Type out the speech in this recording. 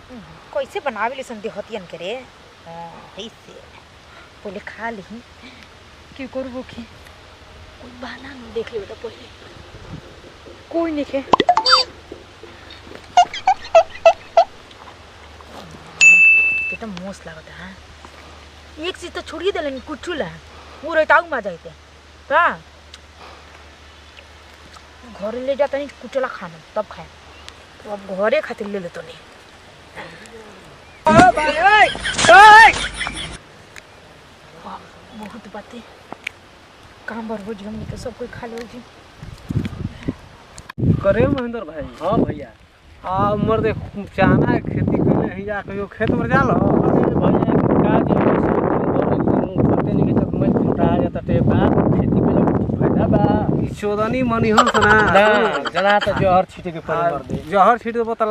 कैसे बनावे ले सन देहतियन के रे। ऐसे पहले खा ली की करबो के कोई बहाना न देख ले बेटा पहले। कोई नहीं खे कितना मस्त लगता है। एक चीज तो छोड़िए दिलन कुछ ला वो रहता मजा जाते का घर ले जाता नहीं कुचला खाना तब खाए तो अब घरे खातिर ले लेते नहीं। बहुत बातें काम बर हो जी हमने तो सब कोई खा लो जी करे महेंद्र भाई। हाँ भैया उमर दे चाना खेती कइले ही जा कहियो खेत में जा लो भैया का जे पते नहीं के मैं फुटा जाता टे का खेती पे फायदा बा। ई चोदनी मनी हो सना ना जना तो जोहर छीटे के पड़ी मर दे जहर छीट देबो त